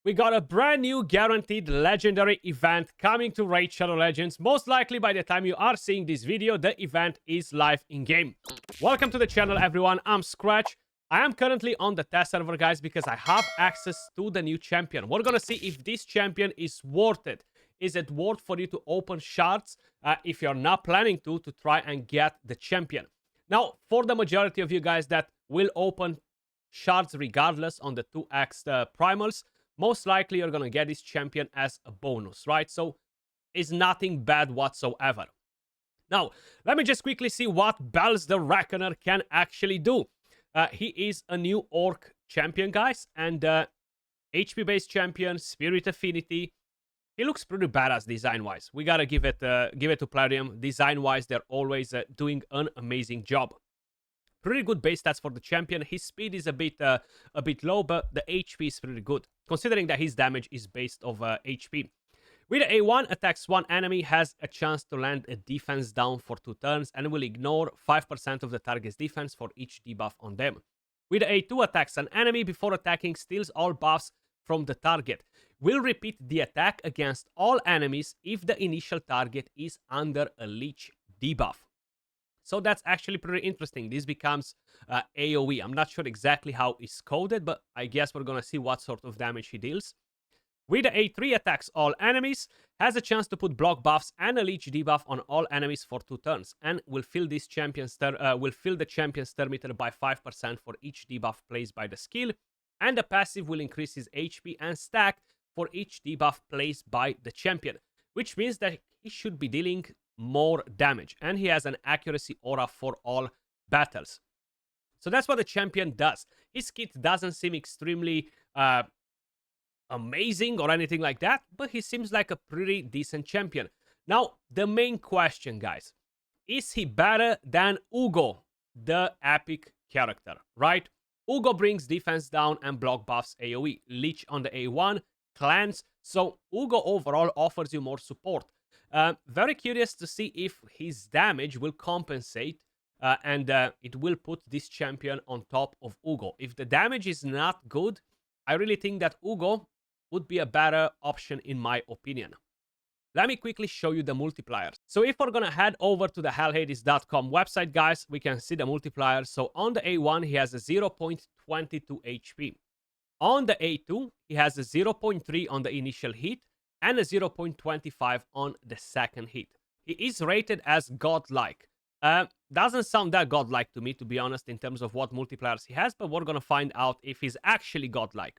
We got a brand new guaranteed legendary event coming to Raid Shadow Legends. Most likely by the time you are seeing this video, the event is live in-game. Welcome to the channel, everyone. I'm Skratch. I am currently on the test server, guys, because I have access to the new champion. We're gonna see if this champion is worth it. Is it worth for you to open shards if you're not planning to try and get the champion? Now, for the majority of you guys that will open shards regardless on the 2x primals, most likely you're gonna get this champion as a bonus, right? So it's nothing bad whatsoever. Now, let me just quickly see what Belz the Reckoner can actually do. He is a new orc champion, guys, and HP-based champion, Spirit Affinity. He looks pretty badass design-wise. We gotta give it to Plarium. Design-wise, they're always doing an amazing job. Pretty good base stats for the champion. His speed is a bit low, but the HP is pretty good, considering that his damage is based off HP. With A1, attacks one enemy, has a chance to land a defense down for 2 turns, and will ignore 5% of the target's defense for each debuff on them. With A2, attacks an enemy before attacking, steals all buffs from the target. Will repeat the attack against all enemies if the initial target is under a leech debuff. So that's actually pretty interesting. This becomes AoE. I'm not sure exactly how it's coded, but I guess we're going to see what sort of damage he deals. With the A3, attacks all enemies, has a chance to put block buffs and a leech debuff on all enemies for 2 turns, and will fill the champion's turn meter by 5% for each debuff placed by the skill, and the passive will increase his HP and stack for each debuff placed by the champion, which means that he should be dealing more damage, and he has an accuracy aura for all battles. So that's what the champion does. His kit doesn't seem extremely amazing or anything like that, but he seems like a pretty decent champion. Now, the main question, guys, is he better than Ugo, the epic character, right? Ugo brings defense down and block buffs AoE, Leech on the A1, cleanse, so Ugo overall offers you more support. Very curious to see if his damage will compensate and it will put this champion on top of Ugo. If the damage is not good, I really think that Ugo would be a better option in my opinion. Let me quickly show you the multipliers. So if we're gonna head over to the hellhades.com website, guys, we can see the multipliers. So on the A1, he has a 0.22 HP. On the A2, he has a 0.3 on the initial hit, and a 0.25 on the second hit. He is rated as godlike. Doesn't sound that godlike to me, to be honest, in terms of what multipliers he has, but we're gonna find out if he's actually godlike.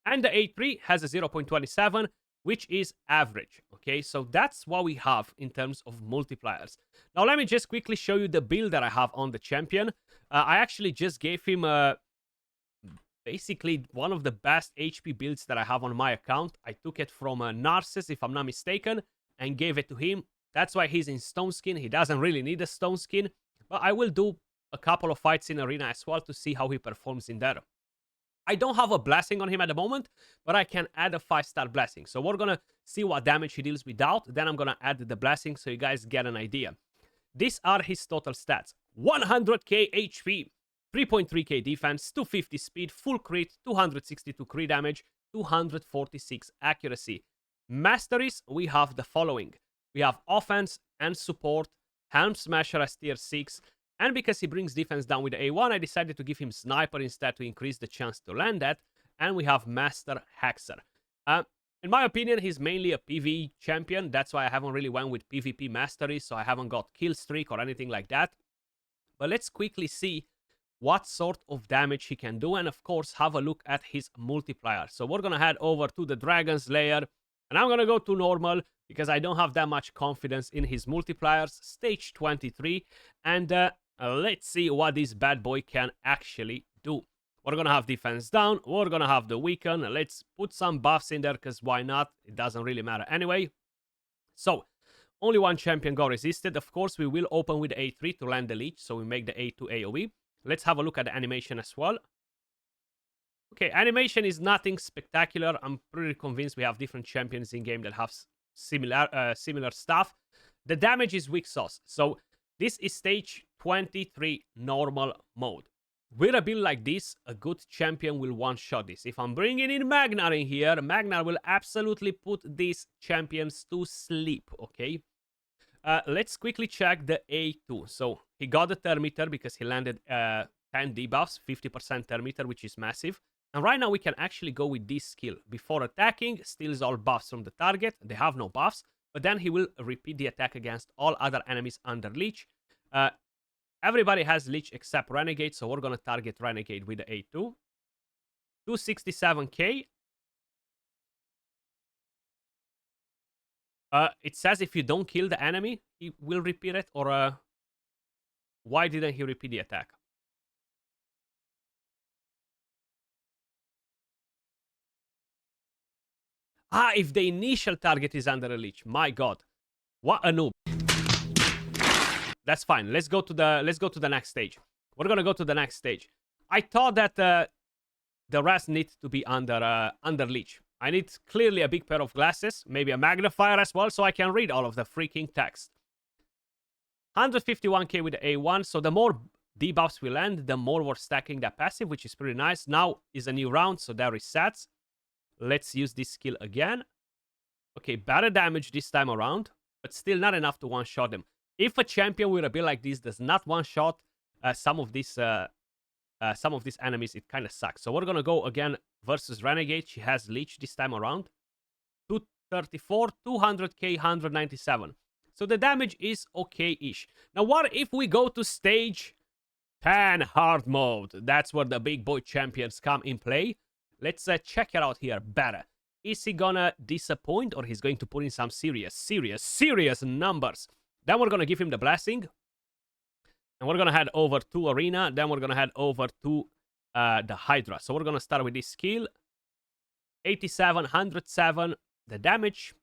And the A3 has a 0.27, which is average. Okay, so that's what we have in terms of multipliers. Now, let me just quickly show you the build that I have on the champion. I actually just gave him basically one of the best HP builds that I have on my account. I took it from Narcissus, if I'm not mistaken, and gave it to him. That's why he's in stone skin. He doesn't really need a stone skin, but I will do a couple of fights in arena as well to see how he performs in there. I don't have a blessing on him at the moment, but I can add a 5-star blessing. So we're gonna see what damage he deals without. Then I'm gonna add the blessing so you guys get an idea. These are his total stats: 100k HP, 3.3k defense, 250 speed, full crit, 262 crit damage, 246 accuracy. Masteries, we have the following. We have offense and support, Helm Smasher as tier 6, and because he brings defense down with the A1, I decided to give him Sniper instead to increase the chance to land that, and we have Master Hexer. In my opinion, he's mainly a PvE champion, that's why I haven't really went with PvP masteries, so I haven't got kill streak or anything like that. But let's quickly see what sort of damage he can do, and of course have a look at his multiplier. So we're gonna head over to the Dragon's Lair, and I'm gonna go to normal because I don't have that much confidence in his multipliers. Stage 23, and let's see what this bad boy can actually do. We're gonna have defense down, we're gonna have the weaken, let's put some buffs in there because why not? It doesn't really matter anyway. So only one champion got resisted. Of course, we will open with A3 to land the leech, so we make the A2 AoE. Let's have a look at the animation as well. Okay, animation is nothing spectacular. I'm pretty convinced we have different champions in game that have similar stuff. The damage is weak sauce. So this is stage 23 normal mode. with a build like this, a good champion will one-shot this. If I'm bringing in Magnar in here, Magnar will absolutely put these champions to sleep, okay? Let's quickly check the A2. So he got the Thermitter because he landed 10 debuffs, 50% Thermitter, which is massive. And right now we can actually go with this skill. Before attacking, steals all buffs from the target. They have no buffs, but then he will repeat the attack against all other enemies under Leech. Everybody has Leech except Renegade, so we're gonna target Renegade with the A2. 267k. It says if you don't kill the enemy, he will repeat it, or why didn't he repeat the attack? Ah, if the initial target is under a Leech. My god. What a noob. That's fine. Let's go to the next stage. We're gonna go to the next stage. I thought that the rest need to be under Leech. I need clearly a big pair of glasses, maybe a magnifier as well, so I can read all of the freaking text. 151k with the A1, so the more debuffs we land, the more we're stacking that passive, which is pretty nice. Now is a new round, so that resets. Let's use this skill again. Okay, better damage this time around, but still not enough to one-shot them. If a champion with a build like this does not one-shot some of these enemies, it kind of sucks. So we're gonna go again versus Renegade. She has Leech this time around. 234, 200k, 197. So the damage is okay-ish. Now what if we go to stage 10 hard mode? That's where the big boy champions come in play. Let's check it out here better. Is he gonna disappoint, or he's going to put in some serious numbers? Then we're gonna give him the blessing. And we're gonna head over to Arena. Then we're gonna head over to the Hydra. So we're gonna start with this skill. 87, 107. The damage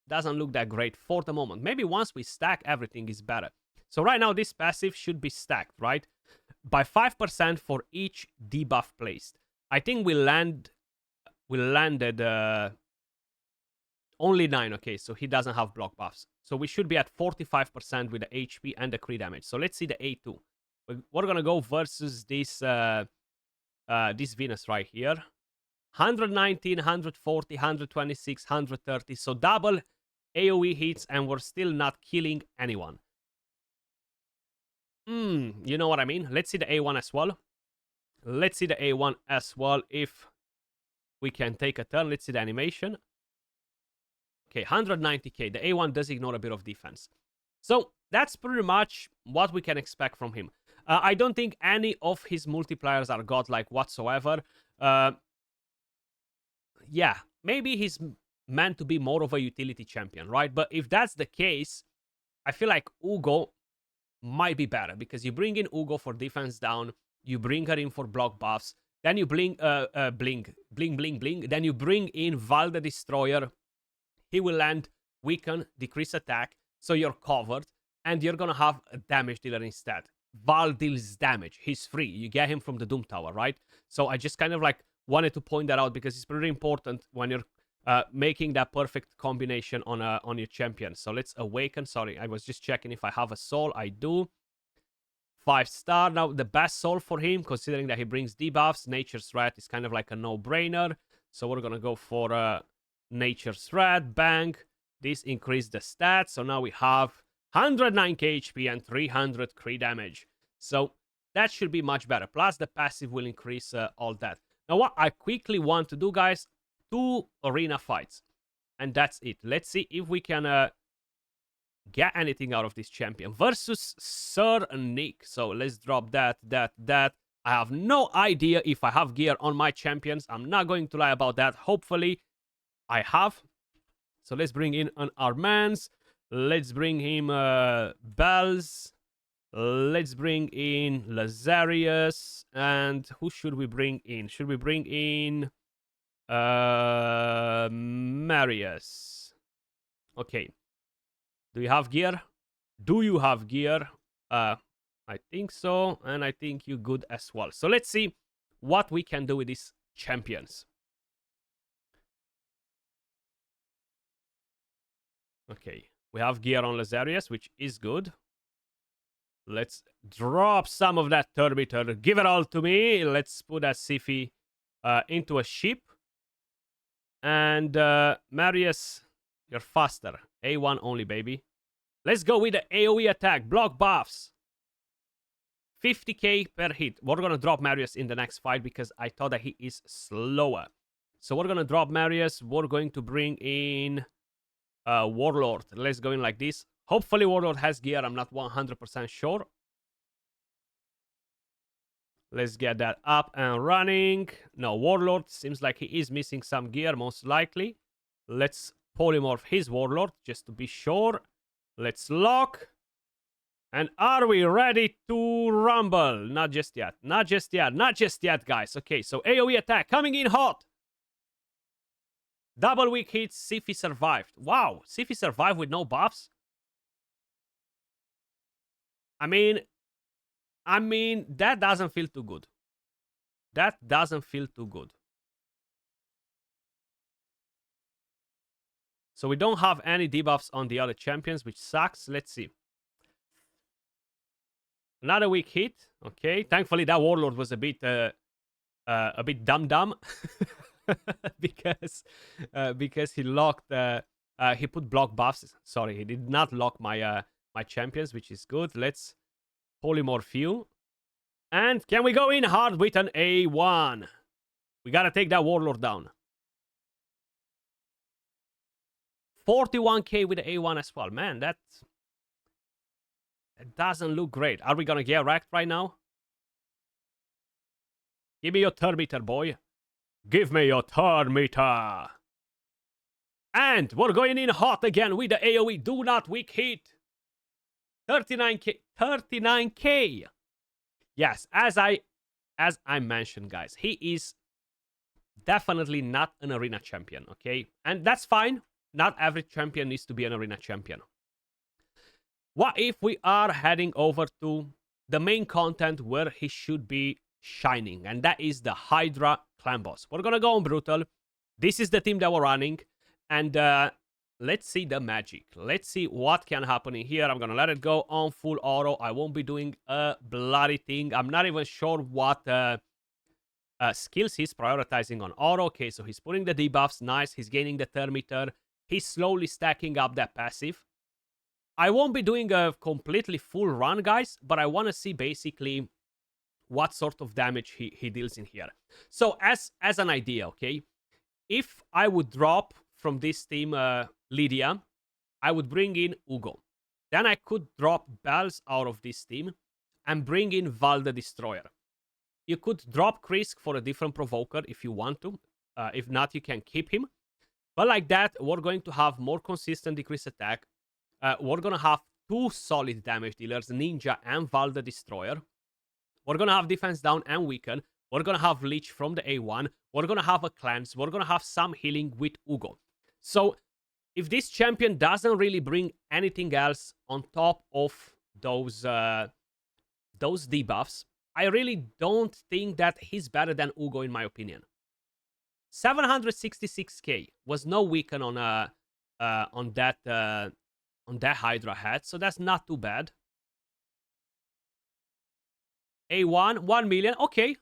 doesn't look that great for the moment. Maybe once we stack, everything is better. So right now, this passive should be stacked, right? By 5% for each debuff placed. I think we landed only 9, okay, so he doesn't have block buffs. So we should be at 45% with the HP and the crit damage. So let's see the A2. We're gonna go versus this Venus right here. 119, 140, 126, 130. So double AoE hits, and we're still not killing anyone. You know what I mean? Let's see the A1 as well. Let's see the A1 as well if we can take a turn. Let's see the animation. Okay, 190k. The A1 does ignore a bit of defense. So that's pretty much what we can expect from him. I don't think any of his multipliers are godlike whatsoever. Yeah, maybe he's meant to be more of a utility champion, right? But if that's the case, I feel like Ugo might be better, because you bring in Ugo for defense down, you bring her in for block buffs, then you bling, then you bring in Val the Destroyer. He will land, weaken, decrease attack, so you're covered, and you're gonna have a damage dealer instead. Val deals damage. He's free. You get him from the Doom Tower, right? So I just kind of like wanted to point that out, because it's pretty important when you're making that perfect combination on your champion. So let's awaken. Sorry, I was just checking if I have a soul. I do. 5-star. Now, the best soul for him, considering that he brings debuffs, Nature's Threat is kind of like a no-brainer. So we're gonna go for Nature's Threat. Bang. This increased the stats. So now we have 109k HP and 300 crit damage. So that should be much better. Plus, the passive will increase all that. Now, what I quickly want to do, guys, 2 arena fights. And that's it. Let's see if we can get anything out of this champion. Versus Sir Nick. So let's drop that. I have no idea if I have gear on my champions. I'm not going to lie about that. Hopefully, I have. So let's bring in an Armans. Let's bring him Belz. Let's bring in Lazarius. And who should we bring in? Should we bring in Marius? Okay. Do you have gear? Do you have gear? I think so. And I think you're good as well. So let's see what we can do with these champions. Okay. We have gear on Lazarius, which is good. Let's drop some of that Terminator. Give it all to me. Let's put that Siffy into a ship. And Marius, you're faster. A1 only, baby. Let's go with the AoE attack. Block buffs. 50k per hit. We're going to drop Marius in the next fight because I thought that he is slower. So we're going to drop Marius. We're going to bring in Warlord. Let's go in like this. Hopefully Warlord has gear. I'm not 100% sure. Let's get that up and running. No, Warlord seems like he is missing some gear, most likely. Let's polymorph his Warlord, just to be sure. Let's lock. And are we ready to rumble? Not just yet. Not just yet. Not just yet, guys. Okay, so AoE attack coming in hot. Double weak hits. Siffy survived. Wow, Siffy survived with no buffs? I mean, that doesn't feel too good. That doesn't feel too good. So we don't have any debuffs on the other champions, which sucks. Let's see. Another weak hit. Okay. Thankfully, that Warlord was a bit dumb because he locked. He put block buffs. Sorry, he did not lock my my champions, which is good. Let's polymorph you. And can we go in hard with an A1? We gotta take that Warlord down. 41k with the A1 as well. Man, that doesn't look great. Are we gonna get wrecked right now? Give me your Terminator, boy. Give me your Terminator. And we're going in hot again with the AoE. Do not weak hit. 39k. 39k. Yes, as I mentioned, guys, he is definitely not an arena champion, okay? And that's fine. Not every champion needs to be an arena champion. What if we are heading over to the main content where he should be shining? And that is the Hydra clan boss. We're gonna go on brutal. This is the team that we're running. And let's see the magic. Let's see what can happen in here. I'm gonna let it go on full auto. I won't be doing a bloody thing. I'm not even sure what skills he's prioritizing on auto. Okay, so he's putting the debuffs. Nice. He's gaining the Terminator. He's slowly stacking up that passive. I won't be doing a completely full run, guys, but I want to see basically what sort of damage he deals in here. So as an idea, okay, if I would drop from this team Lydia, I would bring in Ugo. Then I could drop Belz out of this team and bring in Val the Destroyer. You could drop Krisk for a different provoker if you want to. If not, you can keep him. But like that, we're going to have more consistent decrease attack. We're going to have two solid damage dealers, Ninja and Val the Destroyer. We're going to have defense down and weaken. We're going to have Leech from the A1. We're going to have a cleanse. We're going to have some healing with Ugo. So if this champion doesn't really bring anything else on top of those debuffs, I really don't think that he's better than Ugo in my opinion. 766k was no weaken on that Hydra head, so that's not too bad. A1, 1 million. Okay,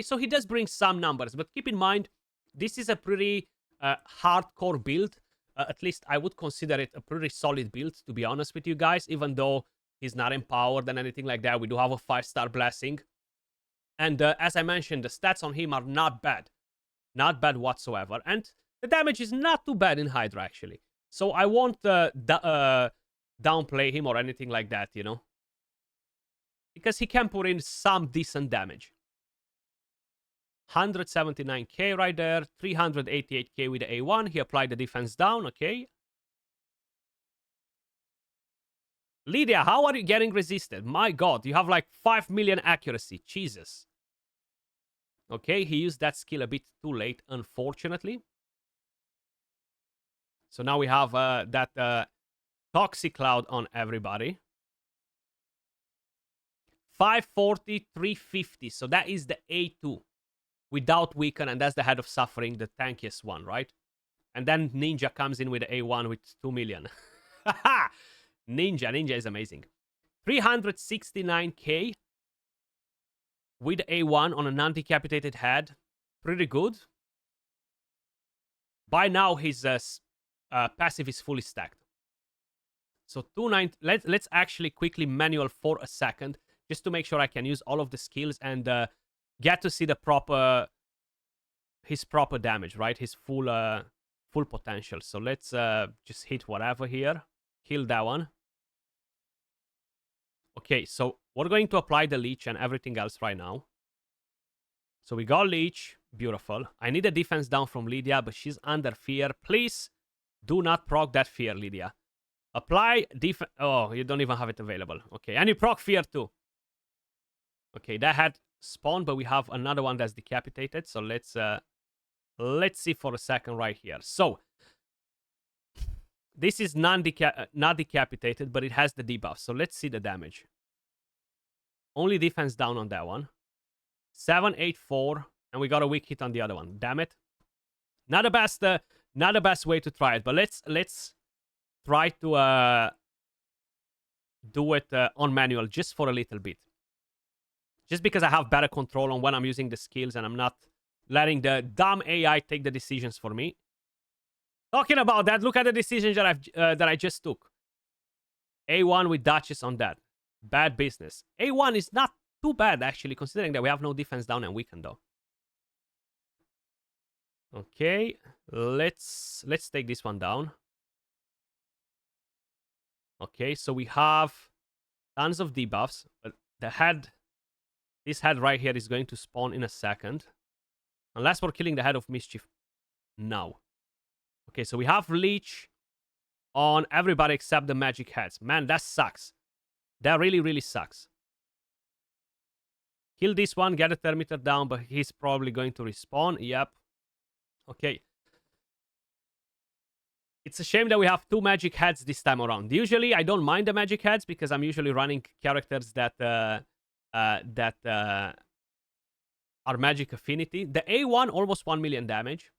so he does bring some numbers, but keep in mind, this is a pretty hardcore build. At least I would consider it a pretty solid build, to be honest with you guys, even though he's not empowered and anything like that. We do have a 5-star blessing. And as I mentioned, the stats on him are not bad. Not bad whatsoever. And the damage is not too bad in Hydra, actually. So I won't downplay him or anything like that, you know. Because he can put in some decent damage. 179k right there. 388k with the A1. He applied the defense down, okay. Lydia, how are you getting resisted? My god, you have like 5 million accuracy. Jesus. Okay, he used that skill a bit too late, unfortunately. So now we have that Toxic Cloud on everybody. 540, 350. So that is the A2 without weaken, and that's the Head of Suffering, the tankiest one, right? And then Ninja comes in with the A1 with 2 million. Ninja is amazing. 369k with A1 on a non-decapitated head. Pretty good. By now, his passive is fully stacked. So 290. Let's actually quickly manual for a second, just to make sure I can use all of the skills and get to see the proper his proper damage, right? His full potential. So let's just hit whatever here. Kill that one. Okay, so we're going to apply the leech and everything else right now. So we got leech. Beautiful. I need a defense down from Lydia, but she's under fear. Please do not proc that fear, Lydia. Apply defense. Oh, you don't even have it available. Okay, and you proc fear too. Okay, that had spawned, but we have another one that's decapitated. So let's see for a second right here. So this is not decapitated, but it has the debuff. So let's see the damage. Only defense down on that one. 784, and we got a weak hit on the other one. Damn it. Not the best way to try it, but let's try to do it on manual just for a little bit. Just because I have better control on when I'm using the skills and I'm not letting the dumb AI take the decisions for me. Talking about that, look at the decisions that I just took. A1 with Duchess on that. Bad business. A1 is not too bad, actually, considering that we have no defense down and weaken, though. Okay, let's take this one down. Okay, so we have tons of debuffs. But this head right here is going to spawn in a second. Unless we're killing the head of mischief now. Okay, so we have leech on everybody except the magic heads. Man, that sucks. That really, really sucks. Kill this one, get a thermometer down, but he's probably going to respawn. Yep. Okay. It's a shame that we have two magic heads this time around. Usually, I don't mind the magic heads because I'm usually running characters that are magic affinity. The A1 almost 1 million damage.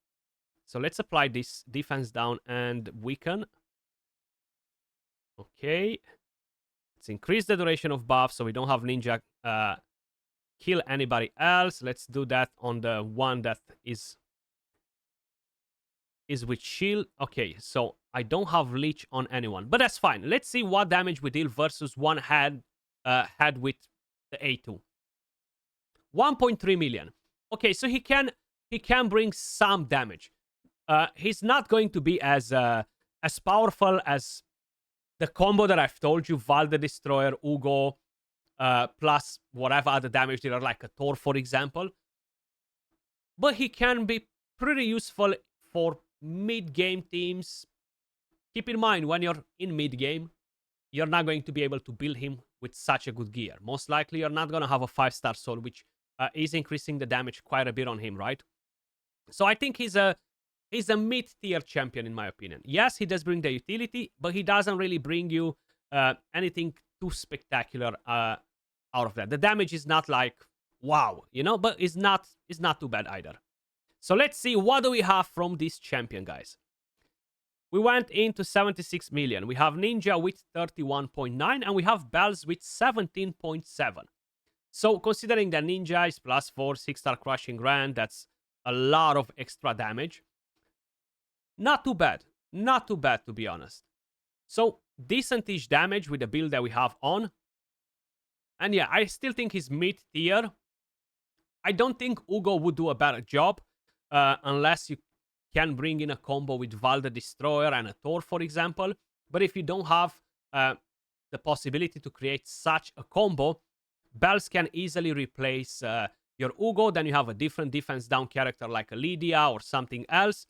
So let's apply this defense down and weaken. Okay. Let's increase the duration of buff so we don't have ninja kill anybody else. Let's do that on the one that is with shield. Okay, so I don't have leech on anyone, but that's fine. Let's see what damage we deal versus one head with the A2. 1.3 million. Okay, so he can bring some damage. He's not going to be as powerful as the combo that I've told you, Val the Destroyer, Ugo, plus whatever other damage dealer, like a Thor, for example. But he can be pretty useful for mid-game teams. Keep in mind, when you're in mid-game, you're not going to be able to build him with such a good gear. Most likely, you're not going to have a 5-star soul, which is increasing the damage quite a bit on him, right? So I think he's a mid-tier champion, in my opinion. Yes, he does bring the utility, but he doesn't really bring you anything too spectacular out of that. The damage is not like, wow, you know, but it's not too bad either. So let's see, what do we have from this champion, guys? We went into 76 million. We have Ninja with 31.9, and we have Belz with 17.7. So considering that Ninja is +4, 6-star crushing grand, that's a lot of extra damage. Not too bad. Not too bad, to be honest. So decent-ish damage with the build that we have on. And yeah, I still think he's mid-tier. I don't think Ugo would do a better job unless you can bring in a combo with Val the Destroyer and a Thor, for example. But if you don't have the possibility to create such a combo, Belz can easily replace your Ugo. Then you have a different defense down character like a Lydia or something else.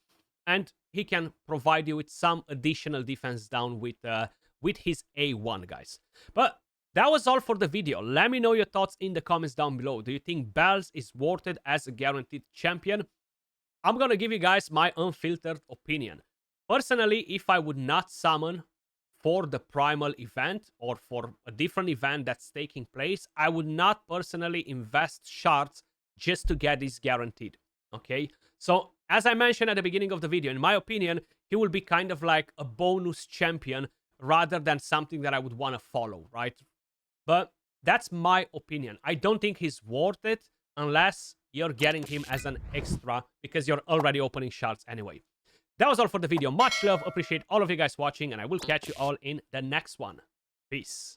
And he can provide you with some additional defense down with his A1, guys. But that was all for the video. Let me know your thoughts in the comments down below. Do you think Belz is worth it as a guaranteed champion? I'm going to give you guys my unfiltered opinion. Personally, if I would not summon for the Primal event or for a different event that's taking place, I would not personally invest shards just to get this guaranteed. Okay? So, as I mentioned at the beginning of the video, in my opinion, he will be kind of like a bonus champion rather than something that I would want to follow, right? But that's my opinion. I don't think he's worth it unless you're getting him as an extra because you're already opening shards anyway. That was all for the video. Much love. Appreciate all of you guys watching, and I will catch you all in the next one. Peace.